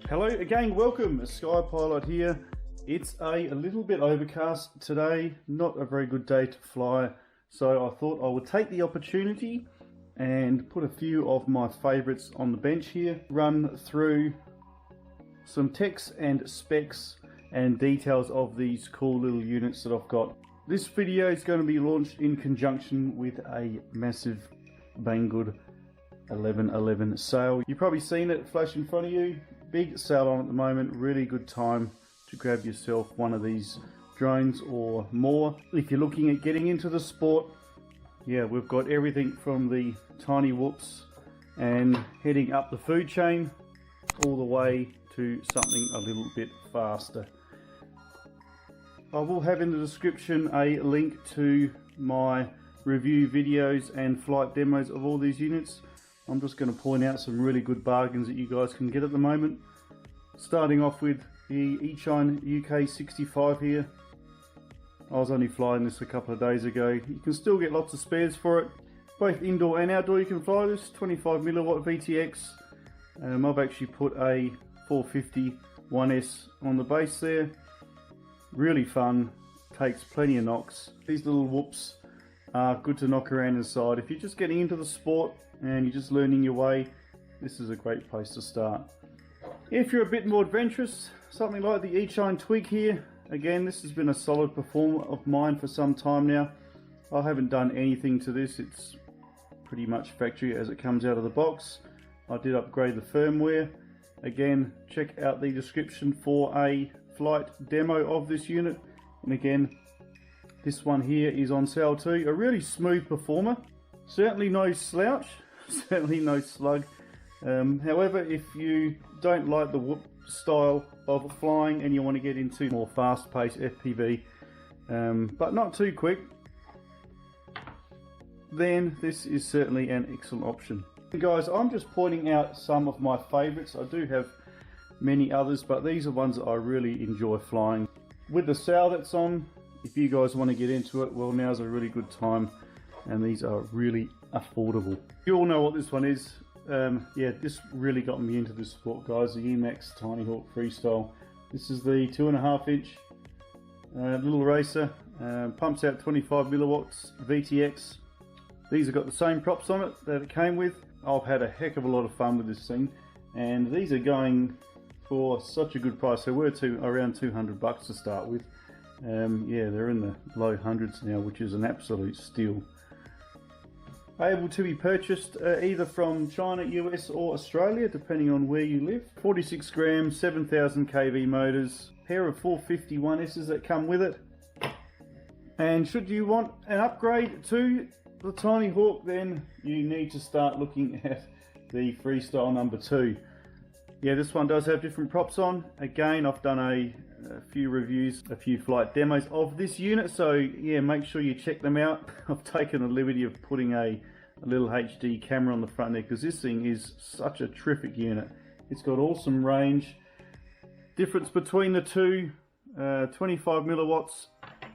Hello again, welcome, Sky Pilot here. It's a little bit overcast today, not a very good day to fly, so I thought I would take the opportunity and put a few of my favourites on the bench here, run through some techs and specs and details of these cool little units that I've got. This video is going to be launched in conjunction with a massive Banggood 1111 sale. You've probably seen it flash in front of you. Big sale on at the moment, really good time to grab yourself one of these drones or more. If you're looking at getting into the sport, yeah, we've got everything from the tiny whoops and heading up the food chain all the way to something a little bit faster. I will have in the description a link to my review videos and flight demos of all these units. I'm just going to point out some really good bargains that you guys can get at the moment. Starting off with the Eachine UK65 here. I was only flying this a couple of days ago. You can still get lots of spares for it. Both indoor and outdoor you can fly this. 25 milliwatt VTX. I've actually put a 450 1S on the base there. Really fun. Takes plenty of knocks. These little whoops are good to knock around inside. If you're just getting into the sport and you're just learning your way, this is a great place to start. If you're a bit more adventurous, something like the Eachine Twig here, again, this has been a solid performer of mine for some time now. I haven't done anything to this, it's pretty much factory as it comes out of the box. I did upgrade the firmware. Again, check out the description for a flight demo of this unit. And again, this one here is on sale too. A really smooth performer. Certainly no slouch, certainly no slug. However, if you don't like the whoop style of flying and you want to get into more fast-paced FPV, but not too quick, then this is certainly an excellent option. Guys, I'm just pointing out some of my favourites. I do have many others, but these are ones that I really enjoy flying. With the sale that's on, if you guys want to get into it, well, now's a really good time, and these are really affordable. You all know what this one is. Yeah, this really got me into this sport, guys. The Emax Tinyhawk Freestyle. This is the 2.5 inch little racer. Pumps out 25 milliwatts VTX. These have got the same props on it that it came with. I've had a heck of a lot of fun with this thing, and these are going for such a good price. They were around 200 bucks to start with. Yeah, they're in the low hundreds now, which is an absolute steal. Able to be purchased either from China, US or Australia, depending on where you live. 46 grams, 7000 kV motors, pair of 450 1Ss that come with it. And should you want an upgrade to the Tinyhawk, then you need to start looking at the Freestyle number 2. Yeah, this one does have different props on. Again, I've done a few reviews, a few flight demos of this unit, so yeah, make sure you check them out. I've taken the liberty of putting a little HD camera on the front there, because this thing is such a terrific unit. It's got awesome range. Difference between the two, 25 milliwatts,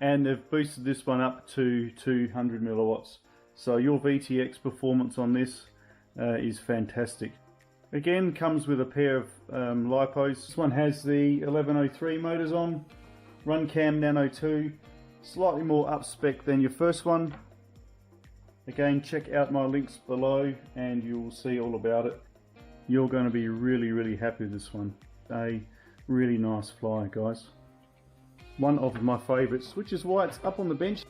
and they've boosted this one up to 200 milliwatts. So your VTX performance on this is fantastic. Again, comes with a pair of lipos. This one has the 1103 motors on, Runcam Nano 2, slightly more up spec than your first one. Again, check out my links below and you'll see all about it. You're going to be really happy with this one. A really nice fly, guys. One of my favourites, which is why it's up on the bench.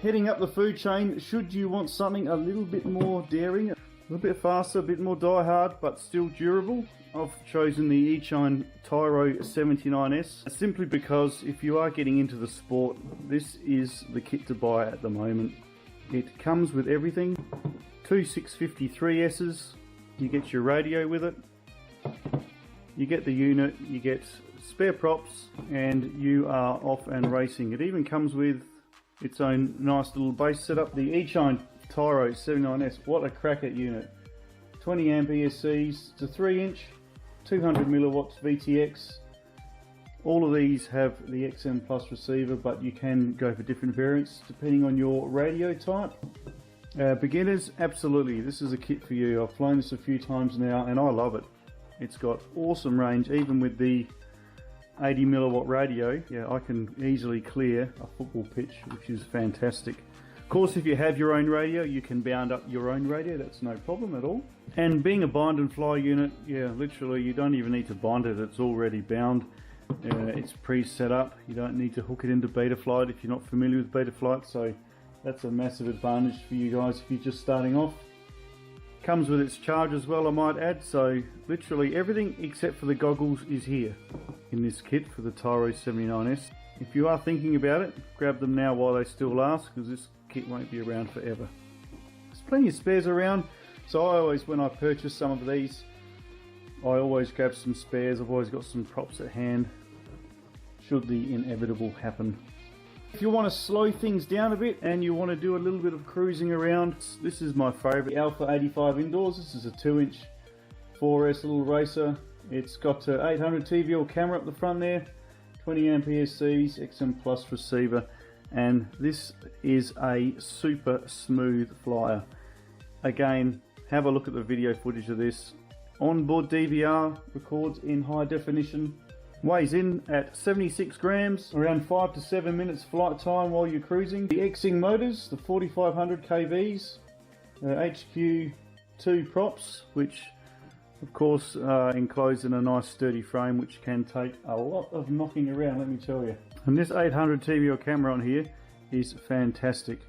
Heading up the food chain, should you want something a little bit more daring, a little bit faster, a bit more die-hard, but still durable, I've chosen the Eachine Tyro 79S, simply because if you are getting into the sport, this is the kit to buy at the moment. It comes with everything. Two 653Ss, you get your radio with it, you get the unit, you get spare props, and you are off and racing. It even comes with its own nice little base setup. The Eachine Tyro 79S, what a cracker unit. 20 amp ESCs, it's a 3 inch, 200 milliwatts VTX. All of these have the XM Plus receiver, but you can go for different variants depending on your radio type. Beginners, absolutely, this is a kit for you. I've flown this a few times now and I love it. It's got awesome range, even with the 80 milliwatt radio. Yeah, I can easily clear a football pitch, which is fantastic. Of course, if you have your own radio, you can bound up your own radio. That's no problem at all. And being a bind and fly unit, yeah, literally you don't even need to bind it. It's already bound. It's pre-set up. You don't need to hook it into Betaflight if you're not familiar with Betaflight. So that's a massive advantage for you guys if you're just starting off. Comes with its charge as well, I might add. So literally everything except for the goggles is here in this kit for the Tyro 79S. If you are thinking about it, grab them now while they still last, because this kit won't be around forever. There's plenty of spares around, so I always, when I purchase some of these, I always grab some spares. I've always got some props at hand should the inevitable happen. If you want to slow things down a bit and you want to do a little bit of cruising around, this is my favourite Alpha 85 indoors. This is a 2-inch 4S little racer. It's got an 800 TVL camera up the front there, 20 APS-Cs, XM Plus receiver, and this is a super smooth flyer. Again, have a look at the video footage of this. Onboard DVR records in high definition. Weighs in at 76 grams, around 5 to 7 minutes flight time while you're cruising. The Eachine motors, the 4500 kVs, HQ2 props, which of course enclosed in a nice sturdy frame, which can take a lot of knocking around, let me tell you. And this 800 TVL camera on here is fantastic.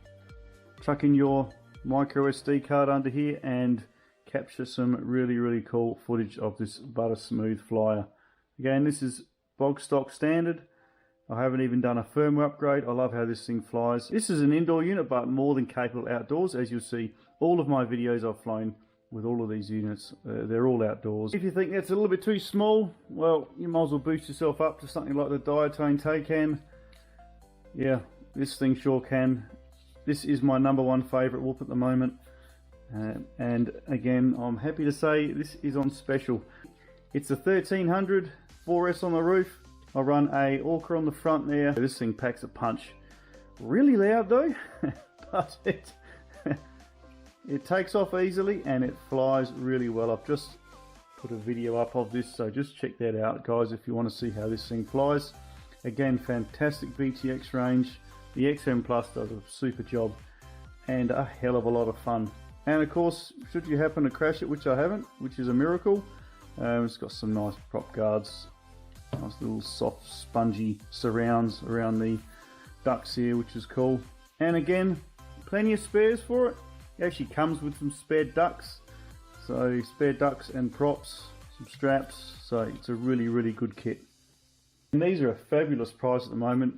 Chuck in your micro SD card under here and capture some really cool footage of this butter smooth flyer. Again, this is bog stock standard. I haven't even done a firmware upgrade. I love how this thing flies. This is an indoor unit, but more than capable outdoors. As you'll see, all of my videos I've flown with all of these units, they're all outdoors. If you think that's a little bit too small, well, you might as well boost yourself up to something like the Diatone Taycan. Yeah, this thing sure can. This is my #1 favourite whoop at the moment. And again, I'm happy to say this is on special. It's a 1300 4S on the roof. I run a Orca on the front there. This thing packs a punch. Really loud though, but it takes off easily and it flies really well. I've just put a video up of this, so just check that out guys if you want to see how this thing flies. Again, fantastic VTX range. The XM Plus does a super job and a hell of a lot of fun. And of course, should you happen to crash it, which I haven't, which is a miracle, it's got some nice prop guards, nice little soft spongy surrounds around the ducts here, which is cool. And again, plenty of spares for it. It actually comes with some spare ducts, so spare ducts and props, some straps, so it's a really good kit. And these are a fabulous price at the moment,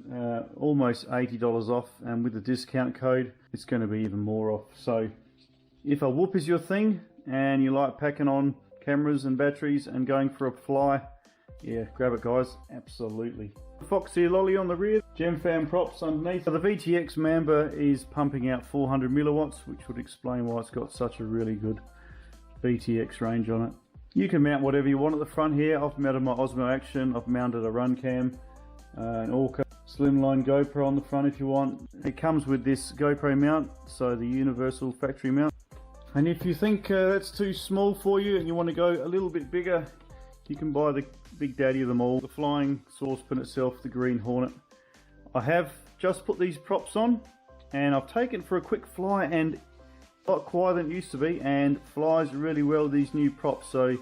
almost $80 off, and with the discount code it's going to be even more off. So if a whoop is your thing and you like packing on cameras and batteries and going for a fly, yeah, grab it guys, absolutely. Foxy lolly on the rear, GemFan props underneath. So the VTX Mamba is pumping out 400 milliwatts, which would explain why it's got such a really good VTX range on it. You can mount whatever you want at the front here. I've mounted my Osmo Action, I've mounted a run cam, an Orca slimline GoPro on the front if you want. It comes with this GoPro mount, so the universal factory mount. And if you think that's too small for you and you want to go a little bit bigger, you can buy the big daddy of them all, the flying saucepan itself, the green Hornet. I have just put these props on and I've taken it for a quick fly, and a lot quieter than it used to be, and flies really well with these new props. So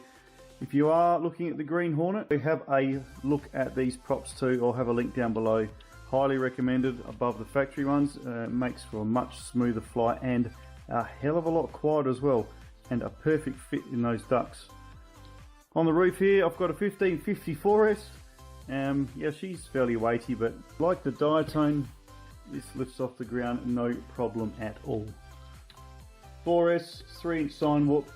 if you are looking at the green Hornet, have a look at these props too. I'll have a link down below. Highly recommended above the factory ones. Makes for a much smoother fly and a hell of a lot quieter as well, and a perfect fit in those ducts. On the roof here I've got a 1550 4S. Yeah, she's fairly weighty, but like the Diatone, this lifts off the ground no problem at all. 4S 3-inch sine whoop.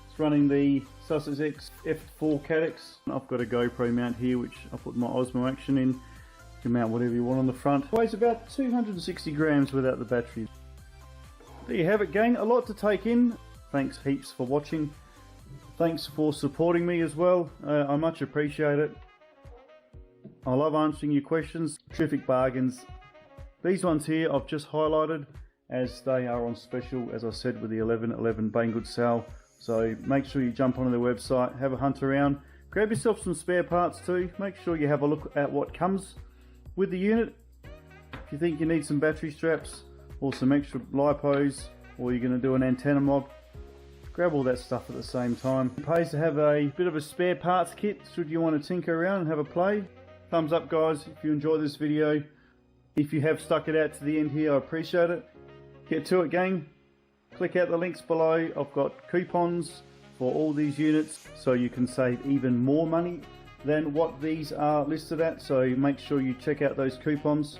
It's running the Sussex X F4 Cadex. I've got a GoPro mount here which I put my Osmo Action in. You can mount whatever you want on the front. Weighs about 260 grams without the battery. There you have it gang, a lot to take in. Thanks heaps for watching. Thanks for supporting me as well. I much appreciate it. I love answering your questions. Terrific bargains. These ones here I've just highlighted as they are on special, as I said, with the 11.11 Banggood sale. So make sure you jump onto their website, have a hunt around, grab yourself some spare parts too. Make sure you have a look at what comes with the unit. If you think you need some battery straps or some extra lipos, or you're going to do an antenna mob, grab all that stuff at the same time. It pays to have a bit of a spare parts kit should you want to tinker around and have a play. Thumbs up guys if you enjoy this video. If you have stuck it out to the end here, I appreciate it. Get to it gang. Click out the links below. I've got coupons for all these units so you can save even more money than what these are listed at. So make sure you check out those coupons.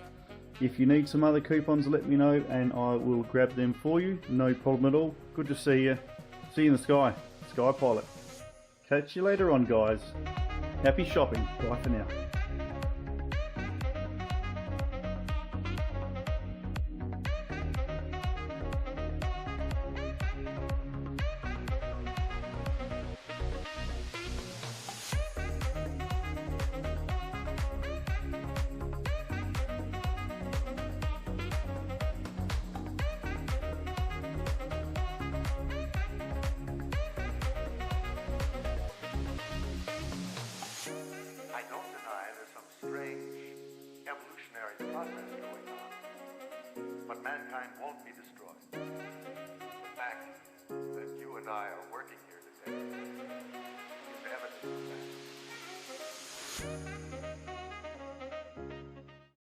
If you need some other coupons, let me know and I will grab them for you. No problem at all. Good to see you. See you in the sky. Sky Pilot. Catch you later on guys. Happy shopping. Bye for now. Process going on, but mankind won't be destroyed. The fact that you and I are working here today